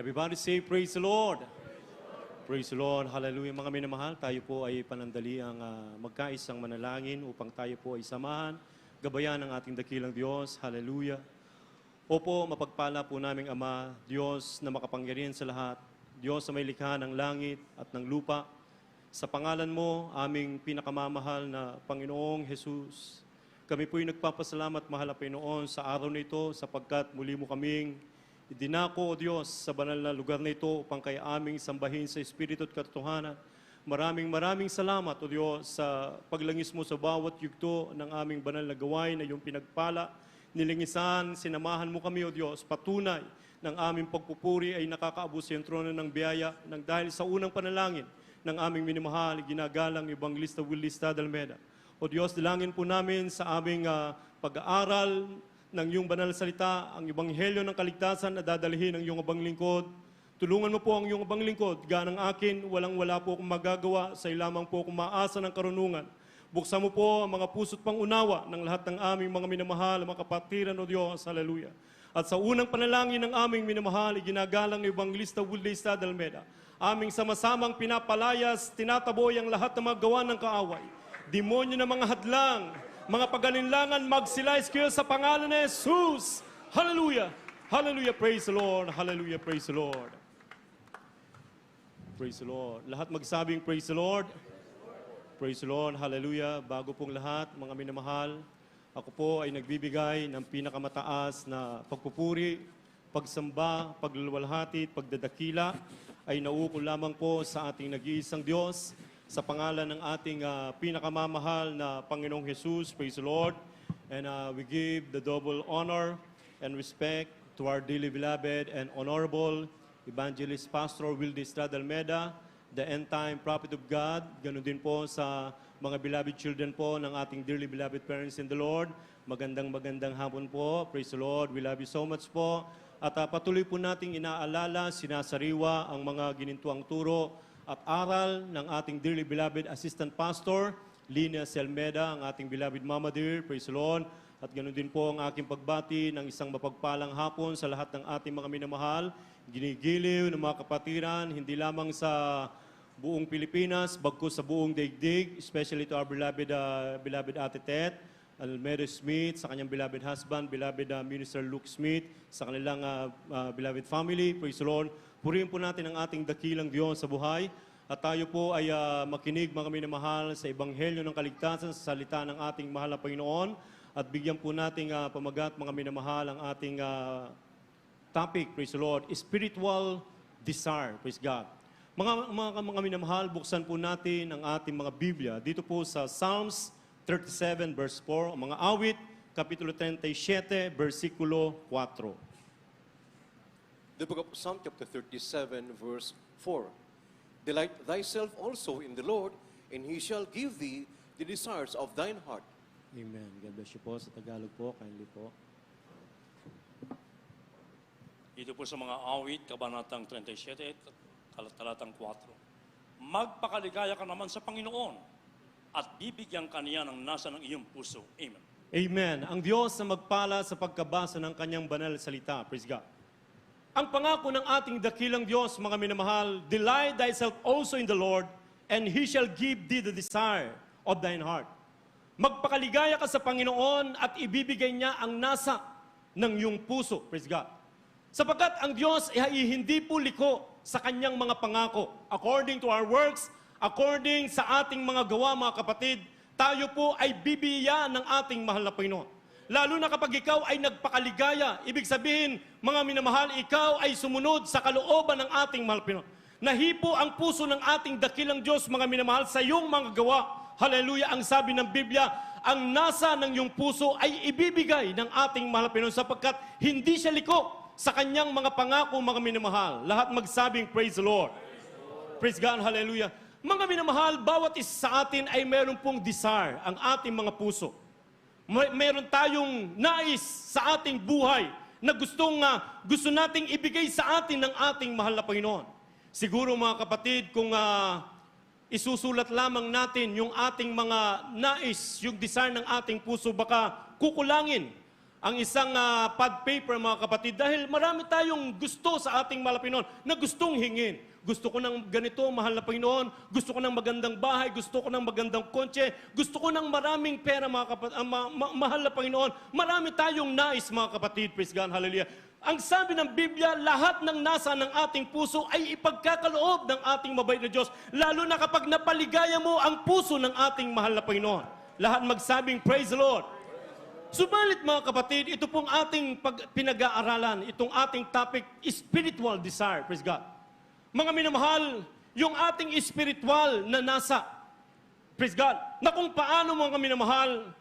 Everybody say, praise the Lord. Praise the Lord. Hallelujah. Mga minamahal, tayo po ay panandali ang magkaisang manalangin upang tayo po ay samahan, gabayan ng ating dakilang Diyos. Hallelujah. Opo, mapagpala po naming Ama, Diyos na makapangyarihan sa lahat, Diyos na may likha ng langit at ng lupa. Sa pangalan mo, aming pinakamamahal na Panginoong Jesus, kami po'y nagpapasalamat, mahal na Panginoon, sa araw na ito sapagkat muli mo kaming idinako, O Diyos, sa banal na lugar na ito upang kay aming sambahin sa Espiritu at katotohanan. Maraming salamat, O Diyos, sa paglangis mo sa bawat yugto ng aming banal na gawain na iyong pinagpala. Nilingisan, sinamahan mo kami, O Diyos, patunay ng aming pagpupuri ay nakakaabot sa iyong trono ng biyaya nang dahil sa unang panalangin ng aming minamahal, ginagalang Evangelista Willie Stadalmeda. O Diyos, dalangin po namin sa aming pag-aaral ng iyong banal na salita, ang ebanghelyo ng kaligtasan na dadalhin ng iyong abang lingkod. Tulungan mo po ang iyong abang lingkod, ganang akin, walang-wala po akong magagawa, sa ilamang po akong maasa ng karunungan. Buksan mo po ang mga puso't pangunawa ng lahat ng aming mga minamahal, mga kapatiran, O Diyos, hallelujah. At sa unang panalangin ng aming minamahal, iginagalang Evangelista Willie Stadalmeda, aming sama-samang pinapalayas, tinataboy ang lahat ng mga gawa ng kaaway, demonyo ng mga hadlang, mga pagalinlangan, magsilayas kayo sa pangalan ni Jesus. Hallelujah! Hallelujah! Praise the Lord! Hallelujah! Praise the Lord! Praise the Lord! Lahat magsabing praise the Lord! Praise the Lord! Hallelujah! Bago pong lahat, mga minamahal, ako po ay nagbibigay ng pinakamataas na pagpupuri, pagsamba, pagluluwalhati, pagdadakila, ay nauukol lamang po sa ating nag-iisang Diyos, sa pangalan ng ating pinakamamahal na Panginoong Jesus. Praise the Lord. And we give the double honor and respect to our dearly beloved and honorable Evangelist Pastor Willie Stadalmeda, the end-time prophet of God. Ganun din po sa mga beloved children po ng ating dearly beloved parents in the Lord. Magandang hapon po. Praise the Lord. We love you so much po. At patuloy po nating inaalala, sinasariwa ang mga ginintuang turo at aral ng ating dearly beloved Assistant Pastor, Lina Selmeda, ang ating beloved Mama dear, praise the Lord. At ganoon din po ang aking pagbati ng isang mapagpalang hapon sa lahat ng ating mga minamahal, ginigiliw ng mga kapatiran, hindi lamang sa buong Pilipinas, bagkus sa buong daigdig, especially to our beloved Ate Tet, Almedo Smith, sa kanyang beloved husband, beloved Minister Luke Smith, sa kanilang beloved family, praise the Lord. Purihin po natin ang ating dakilang Diyos sa buhay at tayo po ay makinig mga minamahal sa Ebanghelyo ng Kaligtasan sa salita ng ating mahal na Panginoon at bigyan po nating pamagat mga minamahal ang ating topic, praise the Lord, spiritual desire, praise God. Mga minamahal, buksan po natin ang ating mga Biblia dito po sa Psalms 37 verse 4, mga awit, kapitulo 37, versikulo 4. The book of Psalm chapter 37, verse 4. Delight thyself also in the Lord, and He shall give thee the desires of thine heart. Amen. God bless you po. Sa Tagalog po, kindly po. Dito po sa mga awit, kabanatang 37, talatang 4. Magpakaligaya ka naman sa Panginoon, at bibigyan ka niya ng nasa ng iyong puso. Amen. Amen. Ang Diyos na magpala sa pagkabasa ng kanyang banal na salita. Praise God. Ang pangako ng ating dakilang Diyos, mga minamahal, delight thyself also in the Lord, and He shall give thee the desire of thine heart. Magpakaligaya ka sa Panginoon at ibibigay niya ang nasa ng iyong puso. Praise God. Sapagkat ang Diyos ay hindi po liko sa kanyang mga pangako. According to our works, according sa ating mga gawa, mga kapatid, tayo po ay bibiya ng ating mahal na Panginoon. Lalo na kapag ikaw ay nagpakaligaya, ibig sabihin, mga minamahal, ikaw ay sumunod sa kalooban ng ating mahal Panginoon. Nahipo ang puso ng ating dakilang Diyos, mga minamahal, sa iyong mga gawa. Hallelujah, ang sabi ng Biblia, ang nasa ng iyong puso ay ibibigay ng ating mahal Panginoon sapagkat hindi siya liko sa kanyang mga pangako, mga minamahal. Lahat magsabing, praise the Lord. Praise God, hallelujah. Mga minamahal, bawat isa sa atin ay meron pong desire, ang ating mga puso. Meron tayong nais sa ating buhay na gusto nating ibigay sa atin ng ating mahal na Panginoon. Siguro mga kapatid, kung isusulat lamang natin yung ating mga nais, yung desire ng ating puso, baka kukulangin ang isang pad paper, mga kapatid, dahil marami tayong gusto sa ating mahal na Panginoon na gustong hingin. Gusto ko ng ganito, mahal na Panginoon. Gusto ko ng magandang bahay. Gusto ko ng magandang kotse. Gusto ko ng maraming pera, mga kapatid. Mahal na Panginoon. Marami tayong nais, mga kapatid. Praise God. Hallelujah. Ang sabi ng Biblia, lahat ng nasa ng ating puso ay ipagkakaloob ng ating mabait na Diyos. Lalo na kapag napaligaya mo ang puso ng ating mahal na Panginoon. Lahat magsabing, praise the Lord. Subalit mga kapatid, ito pong ating pinag-aaralan, itong ating topic, spiritual desire. Praise God. Mga minamahal, yung ating spiritual na nasa, praise God, na kung paano mga minamahal,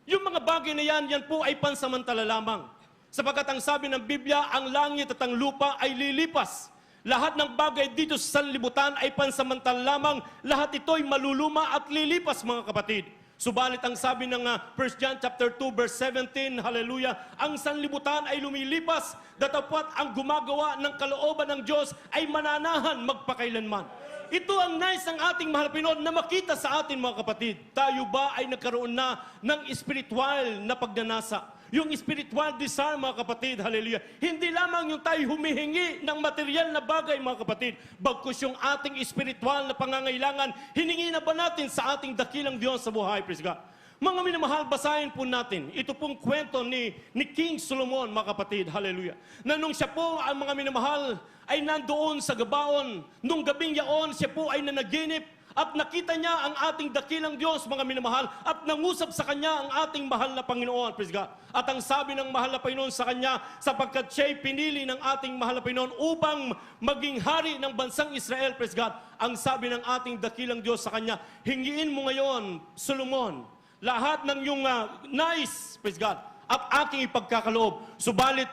yung mga bagay na yan po ay pansamantala lamang. Sapagkat ang sabi ng Biblia, ang langit at ang lupa ay lilipas. Lahat ng bagay dito sa sanlibutan ay pansamantala lamang. Lahat ito ay maluluma at lilipas, mga kapatid. Subalit ang sabi ng 1 John chapter 2 verse 17, hallelujah, ang sanlibutan ay lumilipas, datapwat ang gumagawa ng kalooban ng Diyos ay mananahan magpakailanman. Ito ang nais ng ating mahal na Panginoon na makita sa atin, mga kapatid. Tayo ba ay nagkaroon na ng spiritual na pagnanasa? Yung spiritual desire, mga kapatid, hallelujah. Hindi lamang yung tayo humihingi ng material na bagay, mga kapatid. Bagkus yung ating spiritual na pangangailangan, hiningi na ba natin sa ating dakilang Diyos sa buhay, praise God. Mga minamahal, basahin po natin. Ito pong kwento ni King Solomon, mga kapatid, hallelujah. Na nung siya po, ang mga minamahal, ay nandoon sa Gabaon. Nung gabing yaon, siya po ay nanaginip. At nakita niya ang ating dakilang Diyos, mga minamahal, at nangusap sa Kanya ang ating mahal na Panginoon, praise God. At ang sabi ng mahal na Panginoon sa Kanya, sapagkat siya'y pinili ng ating mahal na Panginoon upang maging hari ng bansang Israel, praise God. Ang sabi ng ating dakilang Diyos sa Kanya, hingiin mo ngayon, Solomon, lahat ng iyong nais, praise God, at aking ipagkakaloob. Subalit,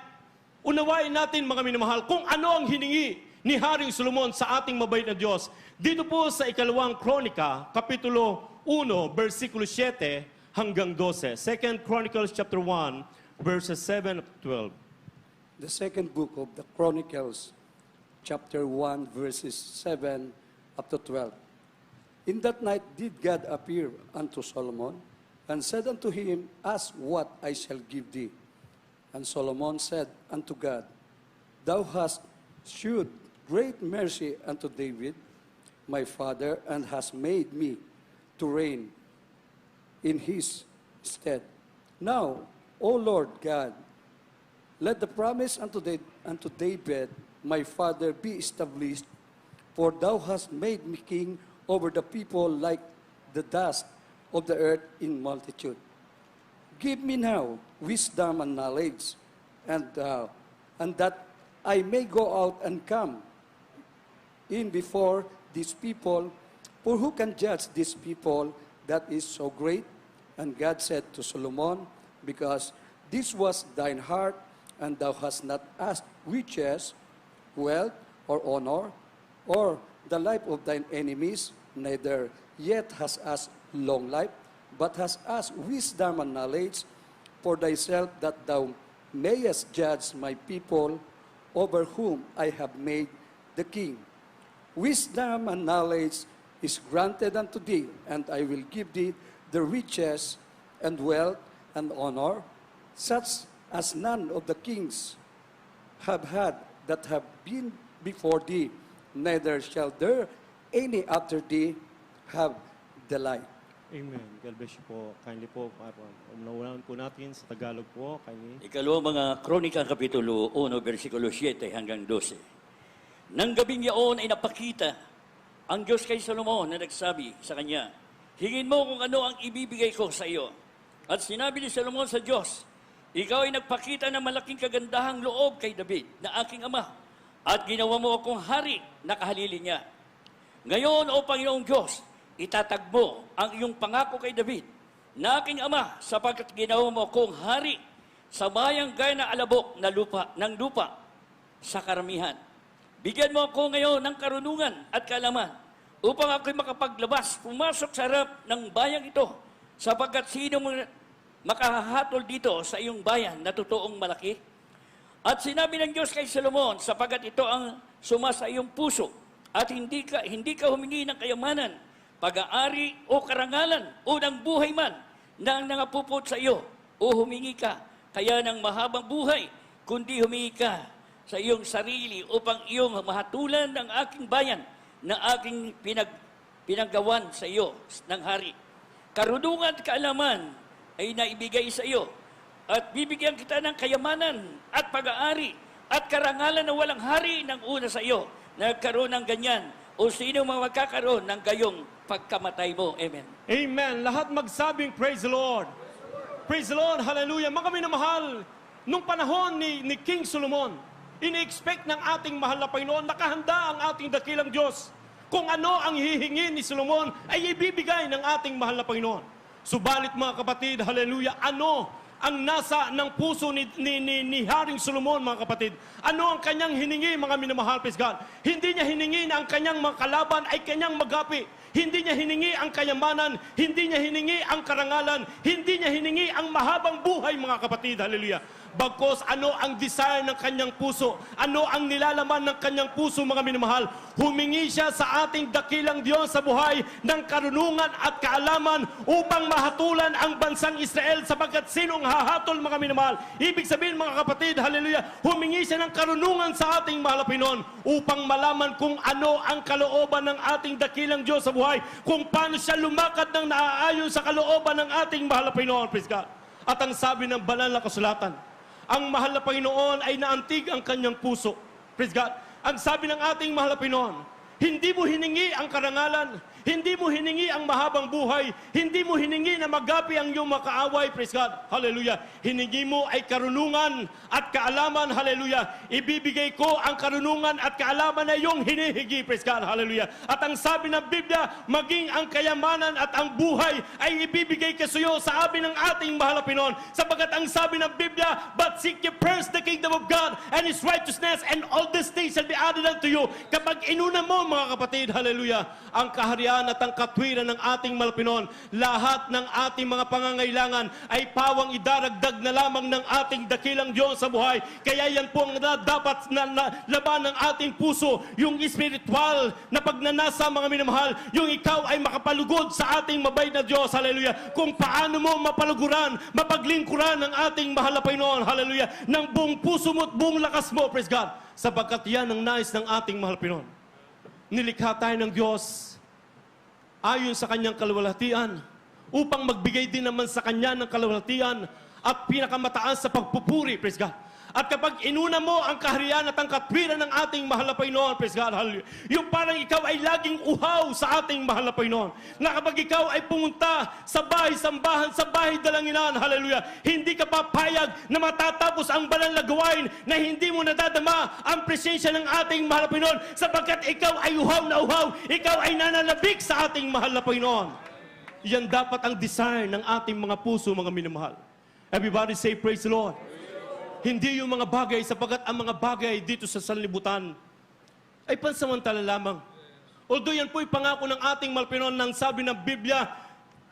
unawain natin, mga minamahal, kung ano ang hiningi ni Haring Solomon sa ating mabait na Diyos. Dito po sa ikalawang Kronika, Kapitulo 1, versikulo 7 hanggang 12. 2 Chronicles chapter 1, verses 7 to 12. The second book of the Chronicles, chapter 1, verses 7 up to 12. In that night did God appear unto Solomon, and said unto him, ask what I shall give thee. And Solomon said unto God, Thou hast shewed great mercy unto David, my father, and hast made me to reign in his stead. Now, O Lord God, let the promise unto David, my father, be established, for thou hast made me king over the people like the dust of the earth in multitude. Give me now wisdom and knowledge, and that I may go out and come in before these people, for who can judge this people that is so great? And God said to Solomon, because this was thine heart, and thou hast not asked riches, wealth, or honor, or the life of thine enemies, neither yet hast asked long life, but hast asked wisdom and knowledge for thyself, that thou mayest judge my people, over whom I have made the king. Wisdom and knowledge is granted unto thee, and I will give thee the riches and wealth and honor, such as none of the kings have had that have been before thee, neither shall there any after thee have the like. Amen. God bless you po. Kindly po, unawalan po natin sa Tagalog po. Kindly. Ikalawang mga Kronika, Kapitulo 1, versikulo 7 hanggang 12. Nang gabing yaon ay napakita ang Diyos kay Solomon na nagsabi sa kanya, hingin mo kung ano ang ibibigay ko sa iyo. At sinabi ni Solomon sa Diyos, ikaw ay nagpakita ng malaking kagandahang loob kay David na aking ama, at ginawa mo akong hari na kahalili niya. Ngayon, O Panginoong Diyos, itatag mo ang iyong pangako kay David na aking ama, sapagkat ginawa mo akong hari sa bayang gaya na alabok na lupa sa karamihan. Bigyan mo ako ngayon ng karunungan at kaalaman upang ako'y makapaglabas, pumasok sa harap ng bayang ito, sapagkat sino makahahatol dito sa iyong bayan na totoong malaki? At sinabi ng Diyos kay Solomon, sapagkat ito ang sumasa iyong puso, at hindi ka humingi ng kayamanan, pag-aari o karangalan o ng buhay man na ang nangapupot sa iyo, o humingi ka kaya ng mahabang buhay, kundi humingi ka sa iyong sarili upang iyong mahatulan ng aking bayan na aking pinaggawan sa iyo ng hari. Karunungan at kaalaman ay naibigay sa iyo at bibigyan kita ng kayamanan at pag-aari at karangalan na walang hari ng una sa iyo. Nagkaroon ng ganyan o sino mang magkakaroon ng gayong pagkamatay mo. Amen. Amen. Lahat magsabing, praise the Lord. Praise the Lord. Hallelujah. Mga minamahal, nung panahon ni King Solomon, ini-expect ng ating mahal na Panginoon, nakahanda ang ating dakilang Diyos. Kung ano ang hihingi ni Solomon, ay ibibigay ng ating mahal na Panginoon. Subalit mga kapatid, hallelujah, ano ang nasa ng puso ni Haring Solomon, mga kapatid? Ano ang kanyang hiningi, mga minamahal, praise God? Hindi niya hiningi na ang kanyang mga kalaban ay kanyang magapi. Hindi niya hiningi ang kayamanan, hindi niya hiningi ang karangalan, hindi niya hiningi ang mahabang buhay, mga kapatid, hallelujah. Bagkos ano ang desire ng kanyang puso, ano ang nilalaman ng kanyang puso, mga minamahal? Humingi siya sa ating dakilang Diyos sa buhay ng karunungan at kaalaman upang mahatulan ang bansang Israel, sapagkat sinong hahatol, mga minamahal? Ibig sabihin, mga kapatid, hallelujah, humingi siya ng karunungan sa ating mahal na Panginoon upang malaman kung ano ang kalooban ng ating dakilang Diyos sa buhay, kung paano siya lumakad ng naaayon sa kalooban ng ating mahal na Panginoon, praise God. At ang sabi ng banal na kasulatan, ang mahal na Panginoon ay naantig ang kanyang puso. Praise God. Ang sabi ng ating mahal na Panginoon, hindi mo hiningi ang karangalan, hindi mo hiningi ang mahabang buhay, hindi mo hiningi na magapi ang iyong makaaway. Praise God. Hallelujah. Hiningi mo ay karunungan at kaalaman. Hallelujah. Ibibigay ko ang karunungan at kaalaman na iyong hinihigi. Praise God. Hallelujah. At ang sabi ng Biblia, maging ang kayamanan at ang buhay ay ibibigay kasuyo sa amin ng ating mahal na Panginoon. Sapagat ang sabi ng Biblia, but seek ye first the kingdom of God and His righteousness, and all these things shall be added unto you. Kapag inuna mo, mga kapatid, hallelujah, ang kaharian at ang katwiran ng ating mahal na Panginoon, lahat ng ating mga pangangailangan ay pawang idaragdag na lamang ng ating dakilang Diyos sa buhay. Kaya yan po ang dapat na laban ng ating puso, yung spiritual na pagnanasa, mga minamahal, yung ikaw ay makapalugod sa ating mabait na Diyos, hallelujah, kung paano mo mapaluguran, mapaglingkuran ng ating mahal na Panginoon, hallelujah, ng buong puso mo at buong lakas mo, praise God, sapagkat yan ang nais ng ating mahal na Panginoon. Nilikha tayo ng Diyos ayon sa kanyang kaluwalhatian, upang magbigay din naman sa kanya ng kaluwalhatian at pinakamataas sa pagpupuri, praise God. At kapag inuna mo ang kaharian at ang katwiran ng ating mahal na Panginoon, praise God, hallelujah, yung parang ikaw ay laging uhaw sa ating mahal na Panginoon. Na kapag ikaw ay pumunta sa bahay sambahan, sa bahay dalanginan, hallelujah, hindi ka papayag na matatapos ang banal na gawain na hindi mo nadadama ang presensya ng ating mahal na Panginoon, sapagkat ikaw ay uhaw na uhaw, ikaw ay nananabik sa ating mahal na Panginoon. Yan dapat ang desire ng ating mga puso, mga minamahal. Everybody say, praise the Lord. Hindi yung mga bagay, sapagkat ang mga bagay dito sa sanlibutan ay pansamantala lamang. Although yan po'y pangako ng ating mahal na Panginoon, nang sabi ng Biblia,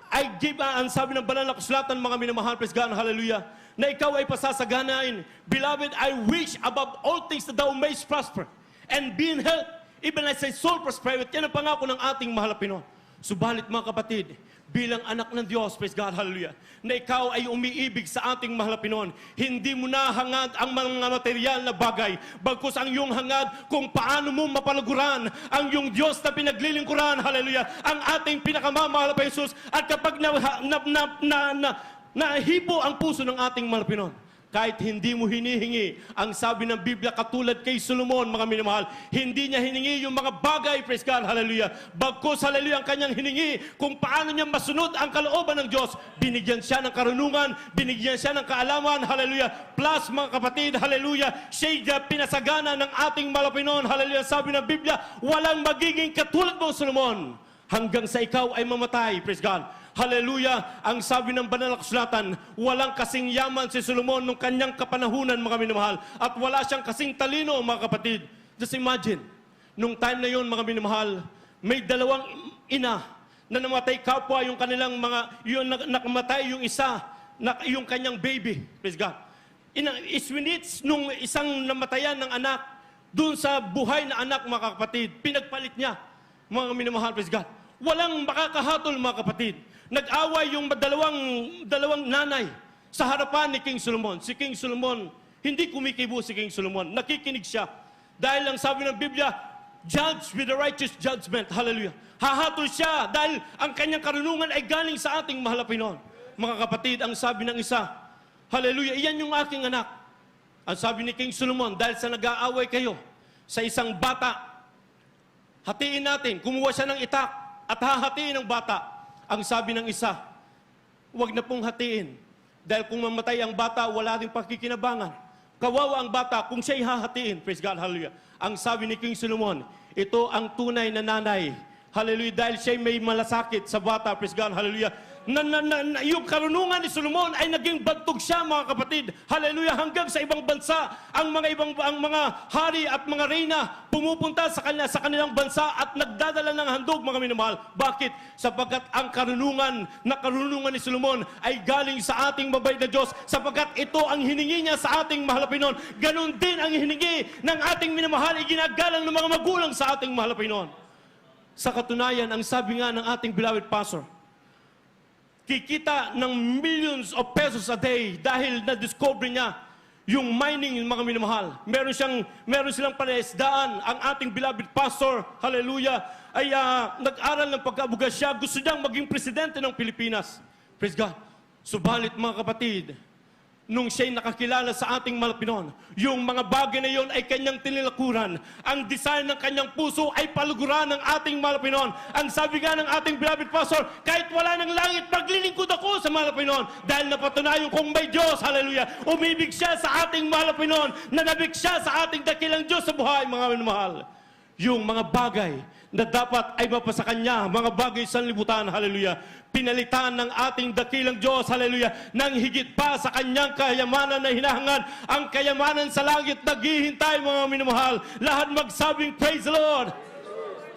I give, ang sabi ng banal na kasulatan, mga minamahal, praise God, hallelujah, na ikaw ay pasasaganain. Beloved, I wish above all things that thou mayst prosper and be in health, even as thy soul prospereth. Yan ang pangako ng ating mahal na Panginoon. Subalit, mga kapatid, bilang anak ng Diyos, praise God, hallelujah, na ikaw ay umiibig sa ating mahal na Panginoon, hindi mo na hangad ang mga material na bagay, bagkus ang iyong hangad kung paano mo mapalaguran ang iyong Diyos na pinaglilingkuran, hallelujah, ang ating pinakamamahal na Jesus. At kapag nahipo ang puso ng ating mahal na Panginoon, kahit hindi mo hinihingi, ang sabi ng Biblia, katulad kay Solomon, mga minamahal, hindi niya hiningi yung mga bagay, praise God, hallelujah. Bagkus, hallelujah, ang kanyang hiningi kung paano niya masunod ang kalooban ng Diyos. Binigyan siya ng karunungan, binigyan siya ng kaalaman, hallelujah. Plus, mga kapatid, hallelujah, siya pinasagana ng ating mahal na Panginoon, hallelujah. Sabi ng Biblia, walang magiging katulad mo, Solomon, hanggang sa ikaw ay mamatay, praise God. Hallelujah! Ang sabi ng banal na kasulatan, walang kasing yaman si Solomon nung kanyang kapanahunan, mga minamahal, at wala siyang kasing talino, mga kapatid. Just imagine, nung time na yun, mga minamahal, may dalawang ina na namatay kapwa yung kanilang mga, yung nakamatay yung isa, yung kanyang baby. Praise God. Iswinits nung isang namatayan ng anak, dun sa buhay na anak, mga kapatid, pinagpalit niya, mga minamahal, praise God. Walang makakahatol, mga kapatid. Nag-away yung dalawang nanay Sa harapan ni King Solomon, si King Solomon, hindi kumikibo si King Solomon, nakikinig siya. Dahil ang sabi ng Biblia, judge with the righteous judgment. Hallelujah. Hahatol siya dahil ang kanyang karunungan ay galing sa ating mahal na Panginoon. Mga kapatid, ang sabi ng isa, hallelujah, iyan yung aking anak. Ang sabi ni King Solomon, dahil sa nag-aaway kayo sa isang bata, hatiin natin, kumuha siya ng itak at hahatiin ng bata. Ang sabi ng isa, huwag na pong hatiin. Dahil kung mamatay ang bata, wala rin pakikinabangan. Kawawa ang bata kung siya'y hahatiin. Praise God, hallelujah. Ang sabi ni King Solomon, ito ang tunay na nanay. Hallelujah, dahil siya'y may malasakit sa bata. Praise God, hallelujah. Yung karunungan ni Solomon ay naging bantog siya, mga kapatid. Hallelujah, hanggang sa ibang bansa, ang mga hari at mga reyna pumupunta sa kanilang bansa at nagdadala ng handog, mga minamahal. Bakit? Sapagkat ang karunungan ni Solomon ay galing sa ating mabait na Diyos, sapagkat ito ang hiningi niya sa ating mahal na Panginoon. Ganon din ang hiningi ng ating minamahal, iginagalang ng mga magulang sa ating mahal na Panginoon. Sa katunayan, ang sabi nga ng ating beloved pastor, kikita ng millions of pesos a day dahil na-discover niya yung mining, mga minamahal. Meron silang palaisdaan. Ang ating beloved pastor, hallelujah, ay nag-aral ng pagkaabuga siya. Gusto niyang maging presidente ng Pilipinas. Praise God. Subalit, mga kapatid, nung siya'y nakakilala sa ating mahal na Panginoon, yung mga bagay na yon ay kanyang tinilakuran. Ang desire ng kanyang puso ay paluguran ng ating mahal na Panginoon. Ang sabi nga ng ating beloved pastor, kahit wala ng langit, maglilingkod ako sa mahal na Panginoon. Dahil napatunayan kong may Diyos, hallelujah, umibig siya sa ating mahal na Panginoon, nanabik siya sa ating dakilang Diyos sa buhay, mga minamahal. Yung mga bagay na dapat ay mapasa Kanya, mga bagay sa libutan, hallelujah, pinalitan ng ating dakilang Diyos, hallelujah, nang higit pa sa Kanyang kayamanan na hinahangad, ang kayamanan sa langit naghihintay, mga minamahal. Lahat magsabing, praise the Lord!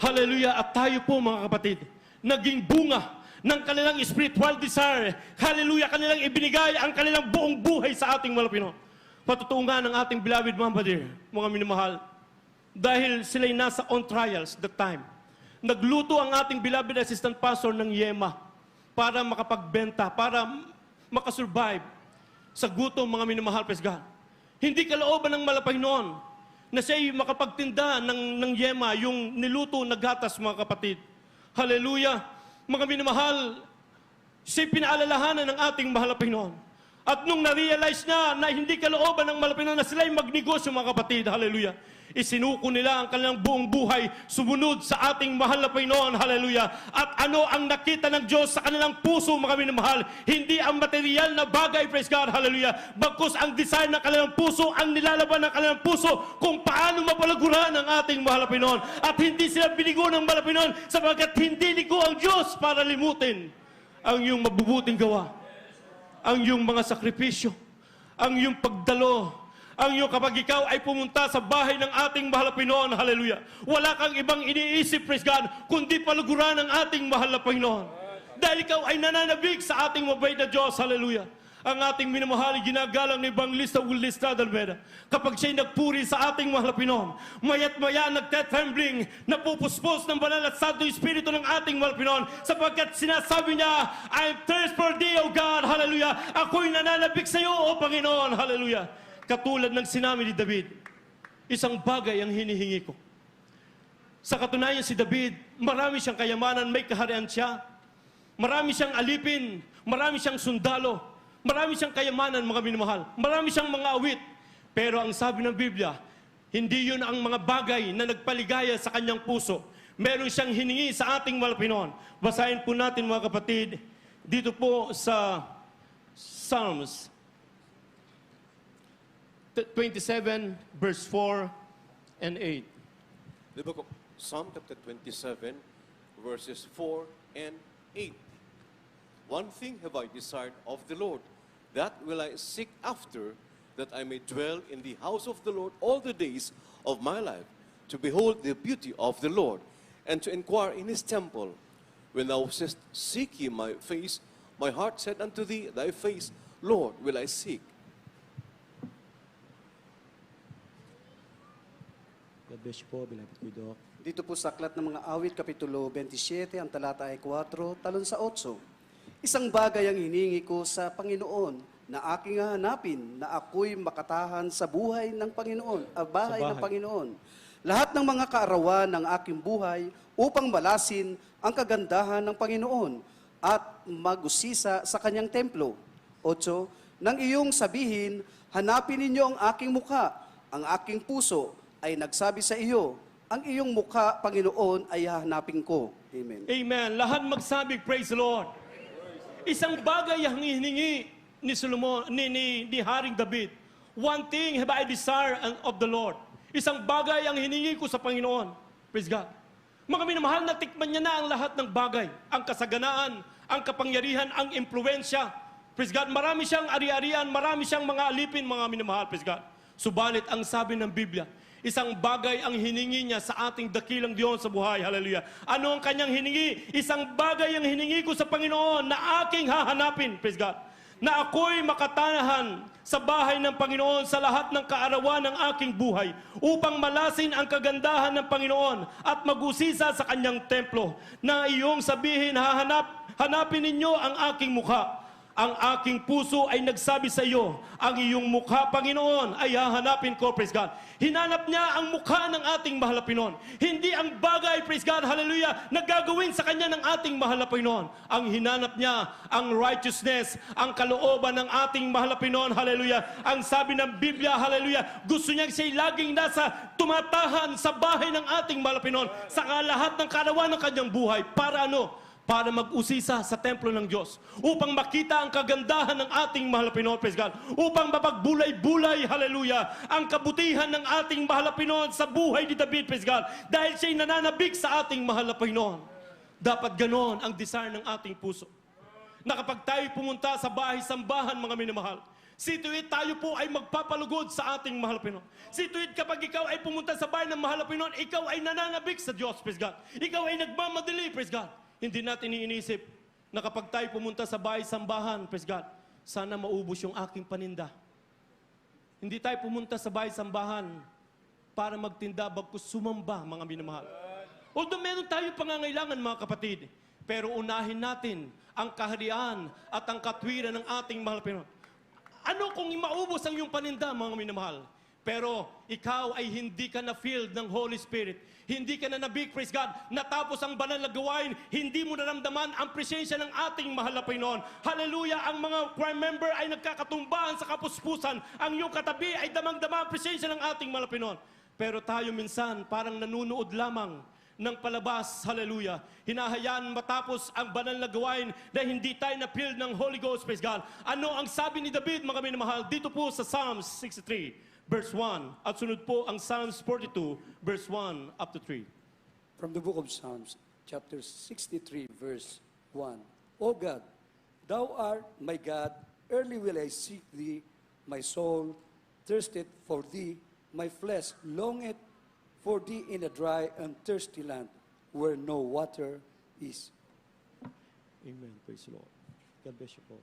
Hallelujah! At tayo po, mga kapatid, naging bunga ng kanilang spiritual desire. Hallelujah! Kanilang ibinigay ang kanilang buong buhay sa ating mahal na Panginoon. Patutuo nga ng ating beloved Mama Dear, mga minamahal, dahil sila'y nasa on trials that time. Nagluto ang ating beloved assistant pastor ng yema para makapagbenta, para makasurvive sa gutom, mga minamahal, praise God. Hindi kalooban ng malapay noon na siya'y makapagtinda ng yema, yung niluto na gatas, mga kapatid. Hallelujah! Mga minamahal, siya'y pinaalalahanan ng ating mahal na Panginoon. At nung na-realize niya na hindi kalooban ng malapay noon na sila'y magnegosyo, mga kapatid, hallelujah, isinuko nila ang kanilang buong buhay, sumunod sa ating mahal na Panginoon, hallelujah. At ano ang nakita ng Diyos sa kanilang puso, mga minamahal? Hindi ang material na bagay, praise God, hallelujah. Bagkus ang design ng kanilang puso, ang nilalaban ng kanilang puso, kung paano mapalaguran ang ating mahal na Panginoon. At hindi sila binigo ng mahal na Panginoon, sapagkat hindi ligo ang Diyos para limutin ang iyong mabubuting gawa, ang iyong mga sakripisyo, ang iyong pagdalo, ang iyong kapag ikaw ay pumunta sa bahay ng ating mahal na Panginoon, hallelujah. Wala kang ibang iniisip, praise God, kundi paluguran ng ating mahal na Panginoon. Dahil ikaw ay nananabik sa ating mabait na Diyos, hallelujah. Ang ating minamahal, ginagalang ni Evangelista Will Estrada Almeda. Kapag siya'y nagpuri sa ating mahal na Panginoon, maya't maya nagte-trembling, napupuspos ng banal at santo espiritu ng ating mahal na Panginoon, sapagkat sinasabi niya, I thirst for thee, O God, hallelujah. Ako'y nananabik sa iyo, O Panginoon, hallelujah. Katulad ng sinabi ni David, isang bagay ang hinihingi ko. Sa katunayan si David, marami siyang kayamanan, may kaharian siya. Marami siyang alipin, marami siyang sundalo, marami siyang kayamanan, mga minamahal. Marami siyang mga awit. Pero ang sabi ng Biblia, hindi yun ang mga bagay na nagpaligaya sa kanyang puso. Meron siyang hiningi sa ating mahal na Panginoon. Basahin po natin, mga kapatid, dito po sa Psalms 27, verse 4 and 8. The book of Psalm chapter 27, verses 4 and 8. One thing have I desired of the Lord, that will I seek after, that I may dwell in the house of the Lord all the days of my life, to behold the beauty of the Lord, and to inquire in his temple. When thou sayest, seek ye my face, my heart said unto thee, thy face, Lord, will I seek. God bless you po, beloved Kuidok. Dito po sa Aklat ng mga Awit, Kapitulo 27, ang talata ay 4, talon sa 8. Isang bagay ang hiningi ko sa Panginoon, na aking hahanapin na ako'y makatahan sa buhay ng Panginoon, bahay Sa ng bahay. Panginoon. Lahat ng mga kaarawan ng aking buhay upang malasin ang kagandahan ng Panginoon at magusisa sa kanyang templo. 8. Nang iyong sabihin, hanapin ninyo ang aking mukha, ang aking puso ay nagsabi sa iyo, ang iyong mukha, Panginoon, ay hahanapin ko. Amen. Amen. Lahat magsabi, praise the Lord. Isang bagay ang hiningi ni Solomon, ni Haring David. One thing have I desire of the Lord. Isang bagay ang hiningi ko sa Panginoon. Praise God. Mga minamahal, natikman niya na ang lahat ng bagay. Ang kasaganaan, ang kapangyarihan, ang impluensya. Praise God. Marami siyang ari-arian, marami siyang mga alipin, mga minamahal. Praise God. Subalit, ang sabi ng Biblia, isang bagay ang hiningi niya sa ating dakilang Diyos sa buhay. Hallelujah. Ano ang kanyang hiningi? Isang bagay ang hiningi ko sa Panginoon na aking hahanapin. Praise God. Na ako'y makatanahan sa bahay ng Panginoon sa lahat ng kaarawan ng aking buhay upang malasin ang kagandahan ng Panginoon at magusisa sa kanyang templo. Na iyong sabihin, hanapin ninyo ang aking mukha. Ang aking puso ay nagsabi sa iyo, ang iyong mukha, Panginoon, ay hahanapin ko, praise God. Hinanap niya ang mukha ng ating mahal na Panginoon. Hindi ang bagay, praise God, hallelujah, na gagawin sa kanya ng ating mahal na Panginoon. Ang hinanap niya, ang righteousness, ang kalooban ng ating mahal na Panginoon, hallelujah. Ang sabi ng Biblia, hallelujah, gusto niya siya'y laging nasa tumatahan sa bahay ng ating mahal na Panginoon sa lahat ng karawan ng kanyang buhay. Para ano? Para mag-usisa sa templo ng Diyos. Upang makita ang kagandahan ng ating mahal na Panginoon, praise God. Upang mapagbulay-bulay, hallelujah, ang kabutihan ng ating mahal na Panginoon sa buhay ni David, praise God. Dahil siya'y nananabik sa ating mahal na Panginoon. Dapat ganon ang desire ng ating puso. Na kapag tayo pumunta sa bahay-sambahan, mga minamahal, see to it, tayo po ay magpapalugod sa ating mahal na Panginoon. See to it, kapag ikaw ay pumunta sa bahay ng mahal na Panginoon, ikaw ay nananabik sa Diyos, praise God. Ikaw ay nagmamadali, praise God. Hindi natin iniisip na kapag tayo pumunta sa bahay-sambahan, praise God, sana maubos yung aking paninda. Hindi tayo pumunta sa bahay-sambahan para magtinda, bagkus sumamba, mga minamahal. Although meron tayo pangangailangan, mga kapatid, pero unahin natin ang kaharian at ang katwiran ng ating mahal na Panginoon. Ano kung maubos ang iyong paninda, mga minamahal? Pero ikaw ay hindi ka na-filled ng Holy Spirit. Hindi ka na nabig, praise God. Natapos ang banal na gawain, hindi mo naramdaman ang presensya ng ating mahal na Panginoon. Hallelujah! Ang mga choir member ay nagkakatumbahan sa kapuspusan. Ang iyong katabi ay damang-dama ang presensya ng ating mahal na Panginoon. Pero tayo minsan parang nanunood lamang ng palabas, hallelujah. Hinahayaan matapos ang banal na gawain na hindi tayo na-filled ng Holy Ghost, praise God. Ano ang sabi ni David, mga minamahal, dito po sa Psalms 63, verse 1. At sunod po ang Psalms 42, verse 1 up to 3. From the book of Psalms, chapter 63, verse 1. O God, thou art my God, early will I seek thee, my soul thirsteth for thee, my flesh longeth for thee in a dry and thirsty land, where no water is. Amen. Praise the Lord. God bless you po.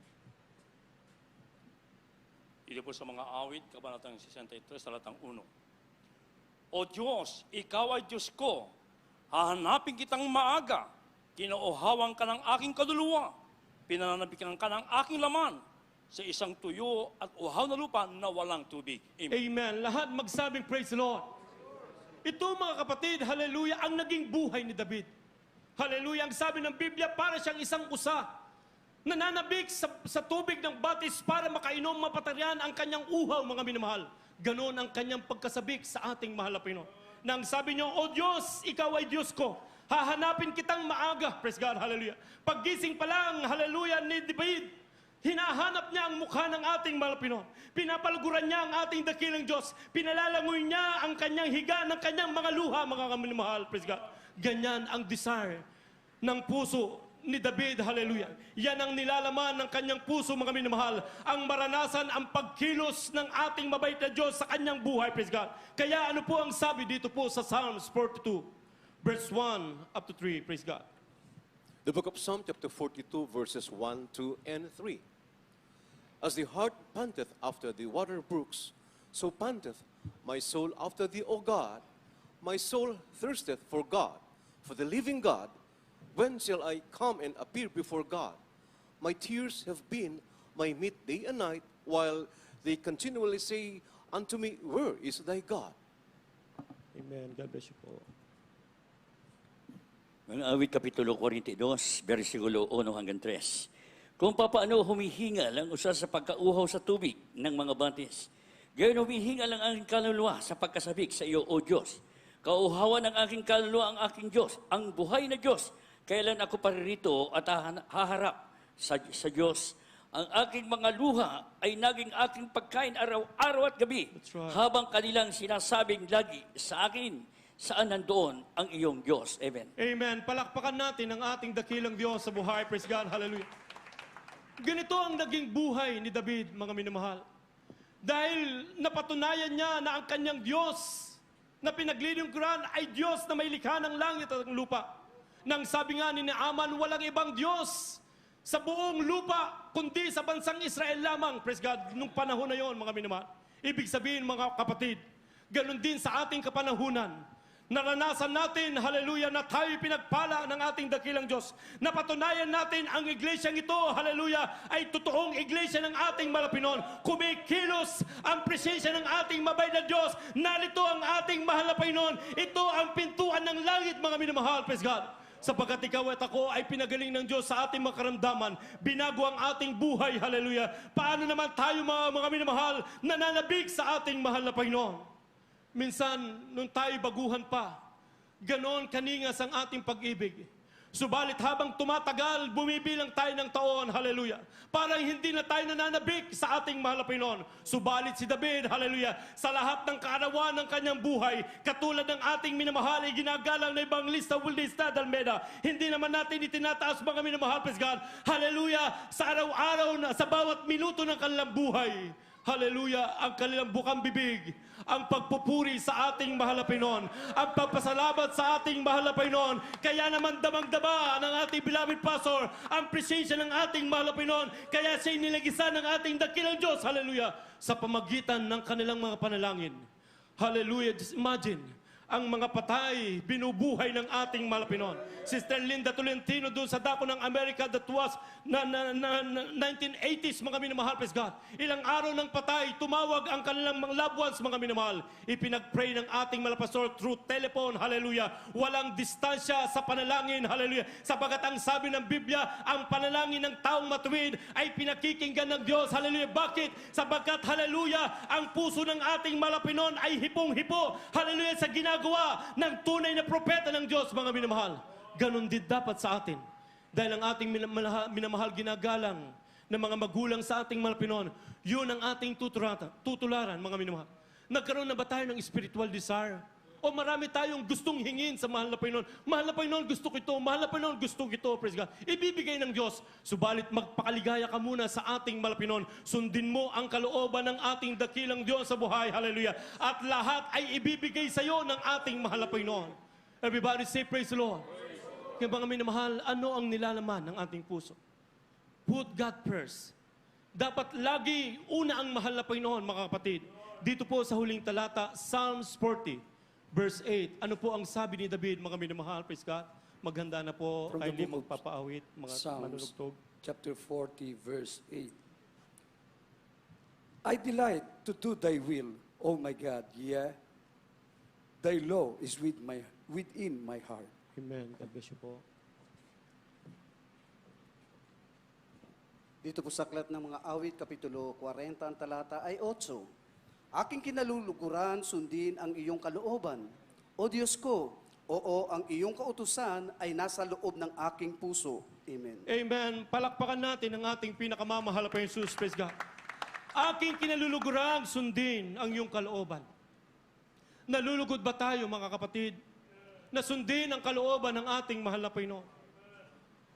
Ito po sa mga awit, Kabanatang 63, talatang 1. O Diyos, Ikaw ay Diyos ko, hahanapin kitang maaga, kinauhawan ka ng aking kaluluwa, pinananabikan ka ng aking laman, sa isang tuyo at uhaw na lupa na walang tubig. Amen. Amen. Lahat magsabing praise the Lord. Ito, mga kapatid, hallelujah, ang naging buhay ni David. Hallelujah, ang sabi ng Biblia, para siyang isang usa. Nananabik sa tubig ng batis para makainom mapataryan ang kanyang uhaw, mga minamahal. Ganon ang kanyang pagkasabik sa ating mahal na Panginoon. Nang sabi niyo, O Diyos, Ikaw ay Diyos ko. Hahanapin kitang maaga. Praise God, hallelujah. Paggising pa lang, hallelujah, ni David, hinahanap niya ang mukha ng ating mahal na Panginoon. Pinapalguran niya ang ating dakilang Diyos. Pinalalangoy niya ang kanyang higa ng kanyang mga luha, mga minamahal. Praise God. Ganyan ang desire ng puso ni David, hallelujah. Yan ang nilalaman ng kanyang puso, mga minamahal. Ang maranasan, ang pagkilos ng ating mabait na Diyos sa kanyang buhay, praise God. Kaya ano po ang sabi dito po sa Psalms 42, verse 1 up to 3, praise God. The book of Psalm chapter 42 verses 1, 2, and 3. As the hart panteth after the water brooks, so panteth my soul after thee, O God. My soul thirsteth for God, for the living God. When shall I come and appear before God? My tears have been my meat day and night, while they continually say unto me, where is thy God? Amen. God bless you po. Mga awit Kapitulo 42, versikulo 1 hanggang 3. Kung papaano humihingal ang usa sa pagkauhaw sa tubig ng mga batis, gayon humihingal ang aking kaluluwa sa pagkasabik sa iyo, O Diyos. Kauhawan ng aking kaluluwa ang aking Diyos, ang buhay na Diyos. Kailan ako paririto at haharap sa Diyos. Ang aking mga luha ay naging aking pagkain araw-araw at gabi. That's right. Habang kanilang sinasabing lagi sa akin, saan nandoon ang iyong Diyos? Amen. Amen. Palakpakan natin ang ating dakilang Diyos sa buhay. Praise God. Hallelujah. Ganito ang naging buhay ni David, mga minamahal. Dahil napatunayan niya na ang kanyang Diyos na pinaglilingkuran ay Diyos na may likha ng langit at ng lupa. Nang sabi nga ni Naaman, walang ibang Diyos sa buong lupa, kundi sa bansang Israel lamang. Praise God. Nung panahon na yon, mga minamahal. Ibig sabihin, mga kapatid, ganun din sa ating kapanahunan. Naranasan natin, hallelujah, na tayo'y pinagpala ng ating dakilang Diyos. Napatunayan natin ang iglesyang ito, hallelujah, ay totoong iglesia ng ating Malapinon. Kumikilos ang presensya ng ating mabay na Diyos. Narito ang ating mahal na Panginoon. Ito ang pintuan ng langit, mga minamahal. Praise God. Sapagkat ikaw at ako ay pinagaling ng Diyos sa ating mga karamdaman. Binago ang ating buhay, hallelujah. Paano naman tayo, mga minamahal, nananabik sa ating mahal na Panginoon? Minsan, nung tayo baguhan pa, ganon kaningas ang ating pag-ibig. Subalit habang tumatagal, bumibilang tayo ng taon, hallelujah. Parang hindi na tayo nananabik sa ating mahal na Panginoon. Subalit si David, hallelujah, sa lahat ng kaarawan ng kanyang buhay, katulad ng ating minamahal ay ginagalang na Evangelista Wilnista Dalmeda, hindi naman natin itinataas, mga minamahal, praise God, hallelujah, sa araw-araw na sa bawat minuto ng kanilang buhay. Hallelujah, ang kanilang bukang bibig, ang pagpupuri sa ating mahal na Panginoon, ang pagpasalamat sa ating mahal na Panginoon. Kaya naman damang-dama ng ating beloved pastor ang presensya ng ating mahal na Panginoon. Kaya siya nilagisa ng ating dakilang Diyos, hallelujah, sa pamagitan ng kanilang mga panalangin. Hallelujah, just imagine, ang mga patay, binubuhay ng ating mahal na Panginoon. Sister Linda Tolentino doon sa dako ng Amerika, that was 1980s, mga minamahal, praise God. Ilang araw ng patay, tumawag ang kanilang mga loved ones, mga minamahal. Ipinag-pray ng ating malapastor through telephone, hallelujah. Walang distansya sa panalangin, hallelujah. Sapagat ang sabi ng Biblia, ang panalangin ng taong matuwid ay pinakikinggan ng Diyos, hallelujah. Bakit? Sapagkat, hallelujah, ang puso ng ating malapinon ay hipong-hipo, hallelujah, sa ginagawa ng tunay na propeta ng Diyos, mga minamahal. Ganon din dapat sa atin. Dahil ang ating minamahal ginagalang ng mga magulang sa ating Malapinon, yun ang ating tutularan, mga minamahal. Nagkaroon na ba tayo ng spiritual desire? O marami tayong gustong hingin sa mahal na Panginoon. Mahal na Panginoon, gusto ko ito. Mahal na Panginoon, gusto ko ito. Praise God. Ibibigay ng Diyos. Subalit magpakaligaya ka muna sa ating mahal na Panginoon. Sundin mo ang kalooban ng ating dakilang Diyos sa buhay. Hallelujah. At lahat ay ibibigay sa iyo ng ating mahal na Panginoon. Everybody say, praise the Lord. Kaya mga minamahal, ano ang nilalaman ng ating puso? Put God first. Dapat lagi una ang mahal na Panginoon, mga kapatid. Dito po sa huling talata, Psalms 40. Verse 8, ano po ang sabi ni David, mga minamahal, praise God? Maghanda na po, From the kindly book of magpapaawit, mga Psalms, manunugtog. chapter 40, verse 8. I delight to do thy will, O my God, yeah. Thy law is within my heart. Amen. God bless you po. Dito po sa aklat ng mga awit, Kapitulo 40, ang talata ay 8. Aking kinaluluguran, sundin ang iyong kalooban. O Diyos ko, oo, ang iyong kautusan ay nasa loob ng aking puso. Amen. Amen. Palakpakan natin ang ating pinakamamahal pa Jesus, praise God. Aking kinaluluguran, sundin ang iyong kalooban. Nalulugod ba tayo, mga kapatid, na sundin ang kalooban ng ating mahal na Panginoon?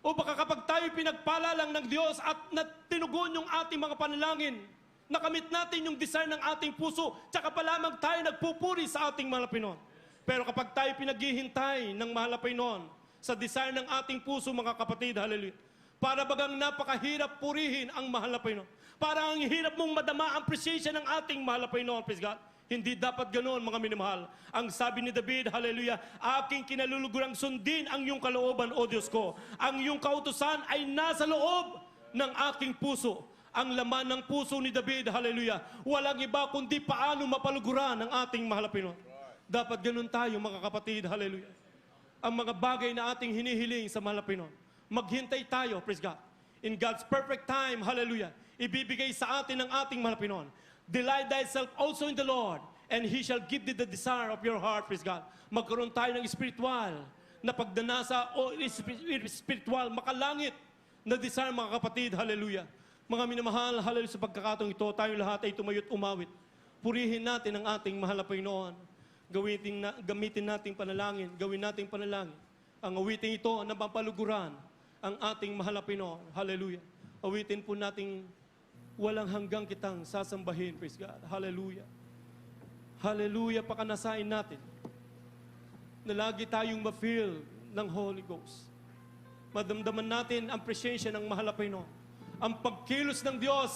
O baka kapag tayo pinagpala lang ng Diyos at tinugon yung ating mga panalangin, nakamit natin yung desire ng ating puso, tsaka pa lamang tayo nagpupuri sa ating mahal na Panginoon. Pero kapag tayo pinaghihintay ng mahal na Panginoon sa desire ng ating puso, mga kapatid, hallelujah, para bagang napakahirap purihin ang mahal na Panginoon. Para ang hirap mong madama ang presensya ng ating mahal na Panginoon, praise God. Hindi dapat ganoon, mga minamahal. Ang sabi ni David, hallelujah, aking kinalulugurang sundin ang iyong kalooban, O Diyos ko. Ang iyong kautusan ay nasa loob ng aking puso. ang laman ng puso ni David, hallelujah. Walang iba kundi paano mapaluguran ang ating mahal na Panginoon. Dapat ganun tayo mga kapatid, hallelujah. Ang mga bagay na ating hinihiling sa mahal na Panginoon, maghintay tayo, praise God. In God's perfect time, hallelujah, ibibigay sa atin ang ating mahal na Panginoon. Delight thyself also in the Lord, and He shall give thee the desire of your heart, praise God. Magkaroon tayo ng spiritual na pagdanasa o spiritual, makalangit na desire, mga kapatid, hallelujah. Mga minamahal, hallelujah, sa pagkakataong ito, tayong lahat ay tumayot umawit. Purihin natin ang ating mahal na Panginoon. Gamitin nating panalangin, gawin nating panalangin. Ang awiting ito na mapaluguran ang ating mahal na Panginoon. Hallelujah. Awitin po nating walang hanggang kitang sasambahin. Praise God. Hallelujah. Hallelujah. Pakanasain natin na lagi tayong ma-feel ng Holy Ghost. Madamdaman natin ang presensya ng mahal na Panginoon. Ang pagkilos ng Diyos